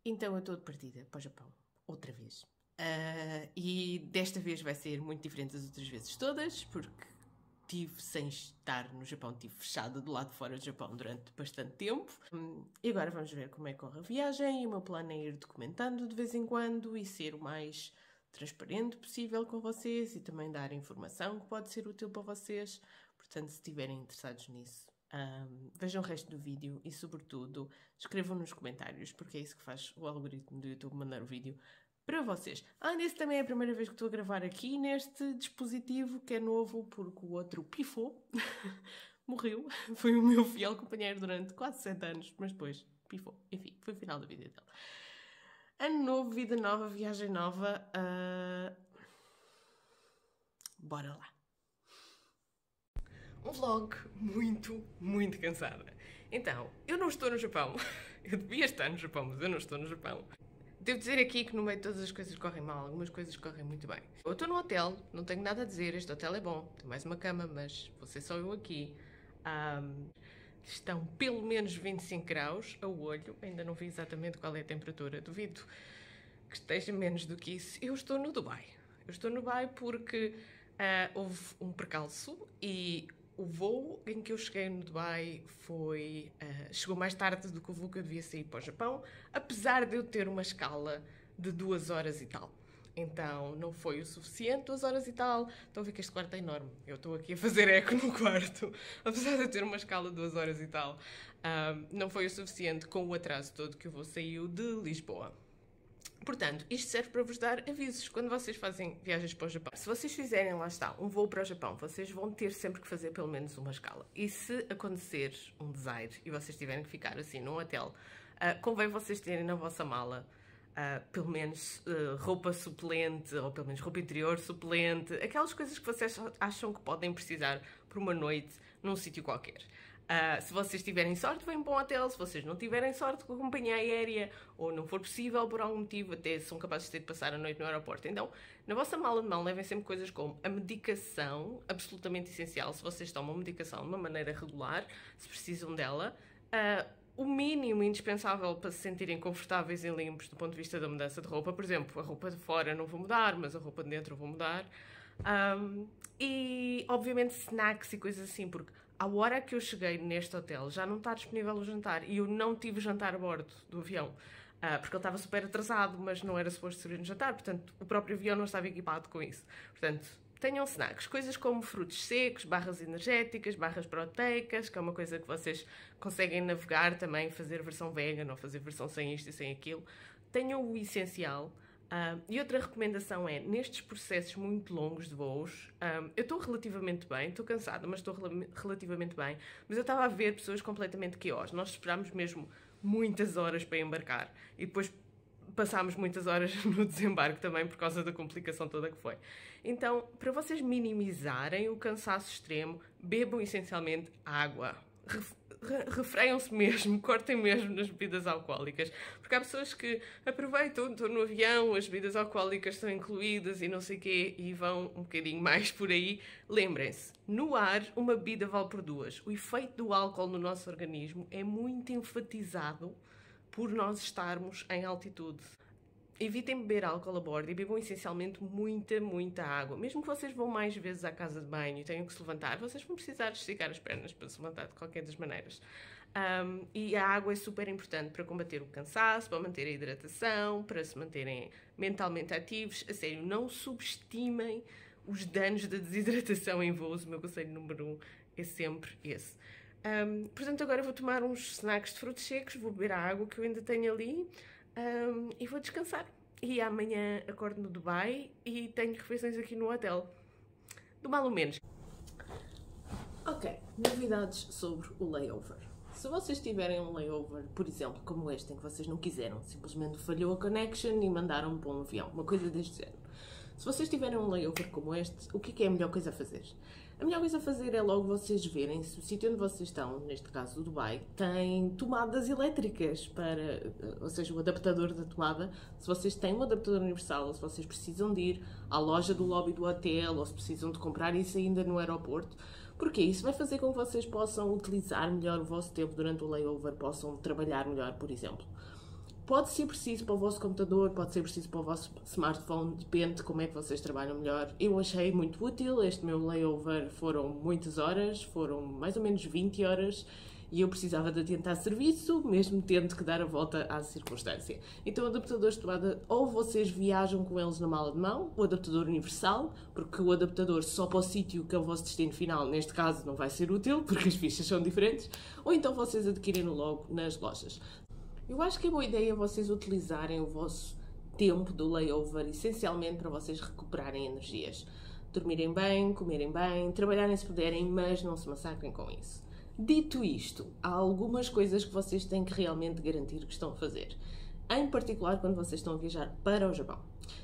Então eu estou de partida para o Japão, outra vez. E desta vez vai ser muito diferente das outras vezes todas, porque estive sem estar no Japão, estive fechada do lado de fora do Japão durante bastante tempo. E agora vamos ver como é que corre a viagem, e o meu plano é ir documentando de vez em quando e ser o mais transparente possível com vocês e também dar informação que pode ser útil para vocês. Portanto, se estiverem interessados nisso, vejam o resto do vídeo e, sobretudo, escrevam nos comentários, porque é isso que faz o algoritmo do YouTube mandar o vídeo para vocês. Nesse também é a primeira vez que estou a gravar aqui neste dispositivo que é novo, porque o outro pifou, morreu. Foi o meu fiel companheiro durante quase 7 anos, mas depois pifou. Enfim, foi o final da vida dele. Ano novo, vida nova, viagem nova. Bora lá. Um vlog muito cansada. Então, eu não estou no Japão. Eu devia estar no Japão, mas eu não estou no Japão. Devo dizer aqui que no meio de todas as coisas correm mal, algumas coisas correm muito bem. Eu estou num hotel, não tenho nada a dizer, este hotel é bom, tem mais uma cama, mas vou ser só eu aqui. Estão pelo menos 25 graus a olho, ainda não vi exatamente qual é a temperatura, duvido que esteja menos do que isso. Eu estou no Dubai. Eu estou no Dubai porque houve um percalço e o voo em que eu cheguei no Dubai chegou mais tarde do que o voo que eu devia sair para o Japão, apesar de eu ter uma escala de 2 horas e tal. Então não foi o suficiente, 2 horas e tal. Estão a ver que este quarto é enorme. Eu estou aqui a fazer eco no quarto, apesar de eu ter uma escala de 2 horas e tal. Não foi o suficiente com o atraso todo que o voo saiu de Lisboa. Portanto, isto serve para vos dar avisos quando vocês fazem viagens para o Japão. Se vocês fizerem, lá está, um voo para o Japão, vocês vão ter sempre que fazer pelo menos uma escala. E se acontecer um desaire e vocês tiverem que ficar assim num hotel, convém vocês terem na vossa mala pelo menos roupa suplente, ou pelo menos roupa interior suplente, aquelas coisas que vocês acham que podem precisar por uma noite num sítio qualquer. Se vocês tiverem sorte, vêm para um hotel. Se vocês não tiverem sorte com a companhia aérea, ou não for possível por algum motivo, até são capazes de ter de passar a noite no aeroporto. Então, na vossa mala de mão, levem sempre coisas como a medicação, absolutamente essencial, se vocês tomam medicação de uma maneira regular, se precisam dela, o mínimo indispensável para se sentirem confortáveis e limpos do ponto de vista da mudança de roupa. Por exemplo, a roupa de fora não vou mudar, mas a roupa de dentro vou mudar. E, obviamente, snacks e coisas assim, porque à hora que eu cheguei neste hotel já não está disponível o jantar e eu não tive jantar a bordo do avião, porque ele estava super atrasado, mas não era suposto servir no jantar, portanto o próprio avião não estava equipado com isso. Portanto, tenham snacks, coisas como frutos secos, barras energéticas, barras proteicas, que é uma coisa que vocês conseguem navegar também, fazer versão vegan ou fazer versão sem isto e sem aquilo. Tenham o essencial. E outra recomendação é, nestes processos muito longos de voos, eu estou relativamente bem, estou cansada, mas estou relativamente bem, mas eu estava a ver pessoas completamente chaos. Nós esperámos mesmo muitas horas para embarcar e depois passámos muitas horas no desembarque também por causa da complicação toda que foi. Então, para vocês minimizarem o cansaço extremo, bebam essencialmente água. Refreiam-se mesmo, cortem mesmo nas bebidas alcoólicas, porque há pessoas que aproveitam, estão no avião, as bebidas alcoólicas estão incluídas e não sei o quê, e vão um bocadinho mais por aí. Lembrem-se, no ar uma bebida vale por 2. O efeito do álcool no nosso organismo é muito enfatizado por nós estarmos em altitude. Evitem beber álcool a bordo e bebam essencialmente muita água. Mesmo que vocês vão mais vezes à casa de banho e tenham que se levantar, vocês vão precisar de esticar as pernas para se levantar de qualquer das maneiras. E a água é super importante para combater o cansaço, para manter a hidratação, para se manterem mentalmente ativos. A sério, não subestimem os danos da desidratação em voos. O meu conselho número 1 é sempre esse. Portanto, agora vou tomar uns snacks de frutos secos, vou beber a água que eu ainda tenho ali. E vou descansar. E amanhã acordo no Dubai e tenho refeições aqui no hotel. Do mal ou menos. Ok, novidades sobre o layover. Se vocês tiverem um layover, por exemplo, como este, em que vocês não quiseram, simplesmente falhou a connection e mandaram para um avião, uma coisa deste género. Se vocês tiverem um layover como este, o que é a melhor coisa a fazer? A melhor coisa a fazer é logo vocês verem se o sítio onde vocês estão, neste caso o Dubai, tem tomadas elétricas para, ou seja, o adaptador da tomada. Se vocês têm um adaptador universal, ou se vocês precisam de ir à loja do lobby do hotel, ou se precisam de comprar isso ainda no aeroporto, porque isso vai fazer com que vocês possam utilizar melhor o vosso tempo durante o layover, possam trabalhar melhor, por exemplo. Pode ser preciso para o vosso computador, pode ser preciso para o vosso smartphone, depende de como é que vocês trabalham melhor. Eu achei muito útil, este meu layover foram muitas horas, foram mais ou menos 20 horas, e eu precisava de adiantar serviço, mesmo tendo que dar a volta à circunstância. Então, adaptadores de tomada, ou vocês viajam com eles na mala de mão, o adaptador universal, porque o adaptador só para o sítio que é o vosso destino final, neste caso, não vai ser útil, porque as fichas são diferentes, ou então vocês adquirem-no logo nas lojas. Eu acho que é boa ideia vocês utilizarem o vosso tempo do layover essencialmente para vocês recuperarem energias. Dormirem bem, comerem bem, trabalharem se puderem, mas não se massacrem com isso. Dito isto, há algumas coisas que vocês têm que realmente garantir que estão a fazer. Em particular quando vocês estão a viajar para o Japão.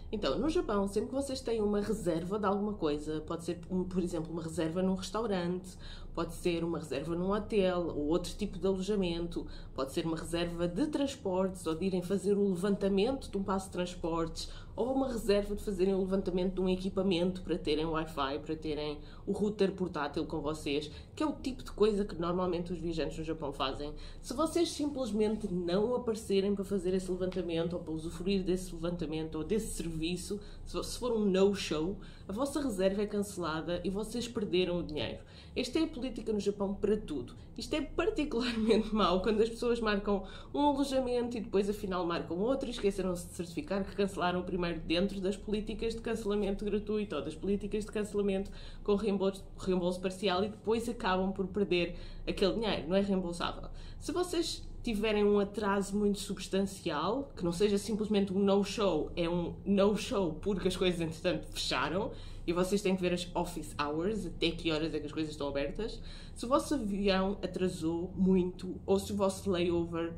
Então, no Japão, sempre que vocês têm uma reserva de alguma coisa, pode ser, por exemplo, uma reserva num restaurante, pode ser uma reserva num hotel ou outro tipo de alojamento, pode ser uma reserva de transportes ou de irem fazer o levantamento de um passo de transportes ou uma reserva de fazerem o levantamento de um equipamento para terem Wi-Fi, para terem o router portátil com vocês, que é o tipo de coisa que normalmente os viajantes no Japão fazem. Se vocês simplesmente não aparecerem para fazer esse levantamento ou para usufruir desse levantamento ou desse serviço, se for um no-show, a vossa reserva é cancelada e vocês perderam o dinheiro. Esta é a política no Japão para tudo. Isto é particularmente mau quando as pessoas marcam um alojamento e depois afinal marcam outro e esqueceram-se de certificar que cancelaram o primeiro dentro das políticas de cancelamento gratuito ou das políticas de cancelamento com reembolso parcial e depois acabam por perder aquele dinheiro. Não é reembolsável. Se vocês tiverem um atraso muito substancial, que não seja simplesmente um no-show, é um no-show porque as coisas entretanto fecharam e vocês têm que ver as office hours, até que horas é que as coisas estão abertas. Se o vosso avião atrasou muito ou se o vosso layover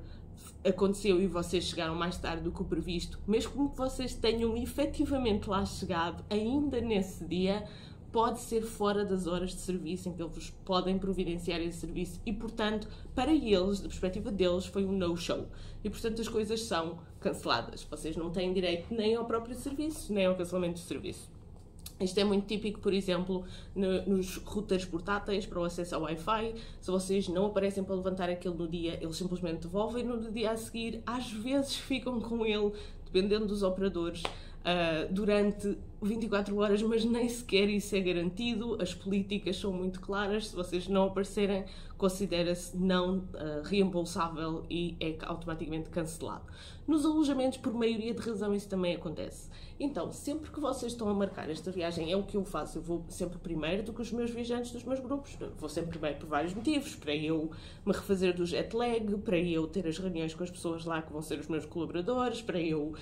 aconteceu e vocês chegaram mais tarde do que o previsto, mesmo que vocês tenham efetivamente lá chegado ainda nesse dia, pode ser fora das horas de serviço em que eles podem providenciar esse serviço e, portanto, para eles, da perspectiva deles, foi um no-show. E, portanto, as coisas são canceladas. Vocês não têm direito nem ao próprio serviço, nem ao cancelamento do serviço. Isto é muito típico, por exemplo, nos routers portáteis para o acesso ao Wi-Fi. Se vocês não aparecem para levantar aquele no dia, eles simplesmente devolvem-no no dia a seguir. Às vezes ficam com ele, dependendo dos operadores, durante 24 horas, mas nem sequer isso é garantido. As políticas são muito claras. Se vocês não aparecerem, considera-se não reembolsável e é automaticamente cancelado. Nos alojamentos, por maioria de razão, isso também acontece. Então, sempre que vocês estão a marcar esta viagem, é o que eu faço. Eu vou sempre primeiro do que os meus viajantes dos meus grupos. Vou sempre primeiro por vários motivos. Para eu me refazer do jet lag, para eu ter as reuniões com as pessoas lá que vão ser os meus colaboradores, para eu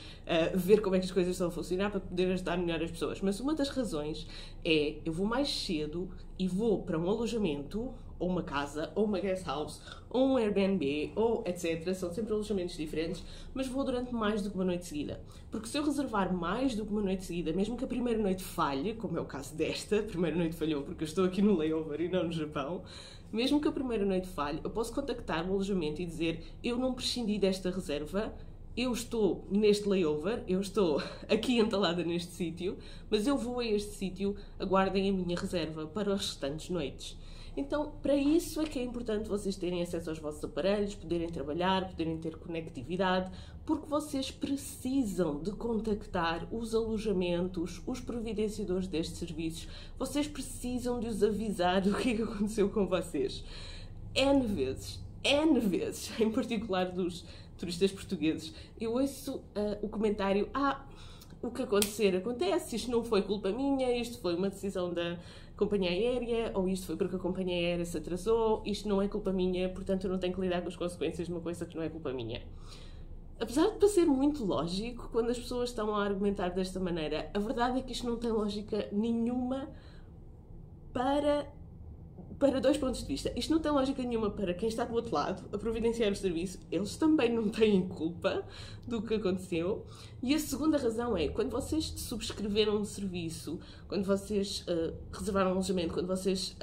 ver como é que as coisas estão a funcionar, para poder ajudar melhor as pessoas. Mas uma das razões é, eu vou mais cedo e vou para um alojamento, ou uma casa, ou uma guest house, ou um Airbnb, ou etc. São sempre alojamentos diferentes, mas vou durante mais do que uma noite seguida. Porque se eu reservar mais do que uma noite seguida, mesmo que a primeira noite falhe, como é o caso desta, a primeira noite falhou porque eu estou aqui no layover e não no Japão, mesmo que a primeira noite falhe, eu posso contactar o alojamento e dizer: eu não prescindi desta reserva, eu estou neste layover, eu estou aqui entalada neste sítio, mas eu vou a este sítio, aguardem a minha reserva para as restantes noites. Então, para isso é que é importante vocês terem acesso aos vossos aparelhos, poderem trabalhar, poderem ter conectividade, porque vocês precisam de contactar os alojamentos, os providenciadores destes serviços, vocês precisam de os avisar do que é que aconteceu com vocês. N vezes, em particular dos turistas portugueses, eu ouço o comentário: o que acontecer acontece, isto não foi culpa minha, isto foi uma decisão da companhia aérea, ou isto foi porque a companhia aérea se atrasou, isto não é culpa minha, portanto eu não tenho que lidar com as consequências de uma coisa que não é culpa minha. Apesar de parecer muito lógico, quando as pessoas estão a argumentar desta maneira, a verdade é que isto não tem lógica nenhuma para dois pontos de vista. Isto não tem lógica nenhuma para quem está do outro lado a providenciar o serviço. Eles também não têm culpa do que aconteceu. E a segunda razão é, quando vocês subscreveram um serviço, quando vocês reservaram um alojamento, quando vocês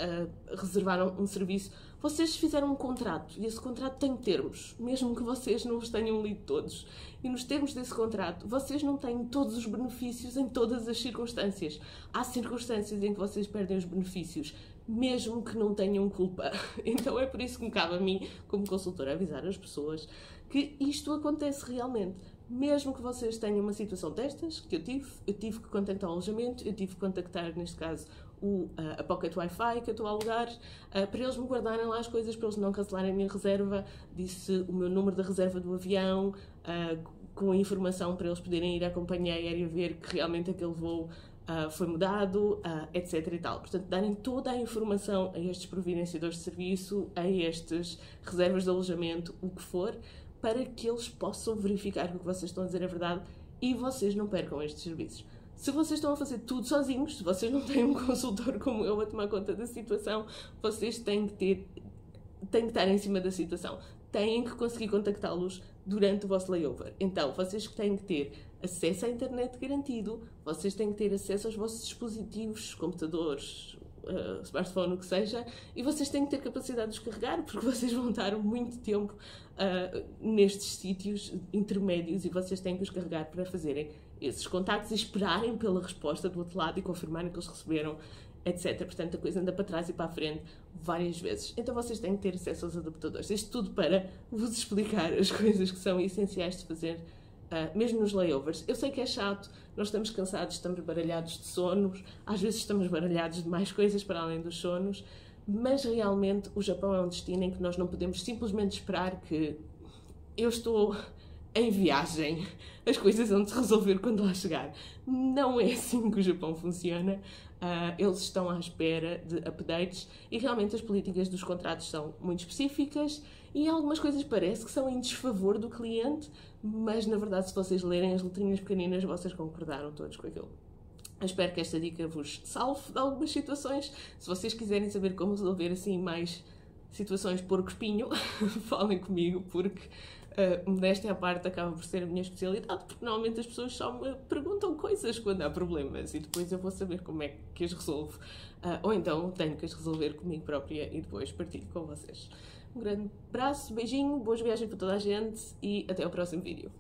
reservaram um serviço, vocês fizeram um contrato e esse contrato tem termos, mesmo que vocês não os tenham lido todos. E nos termos desse contrato, vocês não têm todos os benefícios em todas as circunstâncias. Há circunstâncias em que vocês perdem os benefícios, mesmo que não tenham culpa. Então é por isso que me cabe a mim, como consultora, avisar as pessoas que isto acontece realmente. Mesmo que vocês tenham uma situação destas, que eu tive que contactar o alojamento, eu tive que contactar, neste caso, a Pocket Wi-Fi que eu estou a alugar, para eles me guardarem lá as coisas, para eles não cancelarem a minha reserva, disse o meu número da reserva do avião, com a informação para eles poderem ir à companhia aérea ver que realmente aquele voo foi mudado, etc. e tal. Portanto, darem toda a informação a estes providenciadores de serviço, a estas reservas de alojamento, o que for, para que eles possam verificar que o que vocês estão a dizer é verdade e vocês não percam estes serviços. Se vocês estão a fazer tudo sozinhos, se vocês não têm um consultor como eu a tomar conta da situação, vocês têm que estar em cima da situação. Têm que conseguir contactá-los durante o vosso layover. Então, vocês têm que ter acesso à internet garantido, vocês têm que ter acesso aos vossos dispositivos, computadores, smartphone, o que seja, e vocês têm que ter capacidade de os carregar, porque vocês vão estar muito tempo nestes sítios intermédios e vocês têm que os carregar para fazerem esses contactos e esperarem pela resposta do outro lado e confirmarem que eles receberam, etc. Portanto, a coisa anda para trás e para a frente várias vezes. Então vocês têm que ter acesso aos adaptadores. Isto tudo para vos explicar as coisas que são essenciais de fazer, mesmo nos layovers. Eu sei que é chato, nós estamos cansados, estamos baralhados de sonos, às vezes estamos baralhados de mais coisas para além dos sonos, mas realmente o Japão é um destino em que nós não podemos simplesmente esperar que eu estou em viagem, as coisas vão se resolver quando lá chegar. Não é assim que o Japão funciona. Eles estão à espera de updates e realmente as políticas dos contratos são muito específicas e algumas coisas parece que são em desfavor do cliente, mas na verdade se vocês lerem as letrinhas pequeninas vocês concordaram todos com aquilo. Eu espero que esta dica vos salve de algumas situações. Se vocês quiserem saber como resolver assim mais situações porco-espinho, falem comigo, porque modéstia à parte acaba por ser a minha especialidade, porque normalmente as pessoas só me perguntam coisas quando há problemas e depois eu vou saber como é que as resolvo. Ou então tenho que as resolver comigo própria e depois partilho com vocês. Um grande abraço, beijinho, boas viagens para toda a gente e até ao próximo vídeo.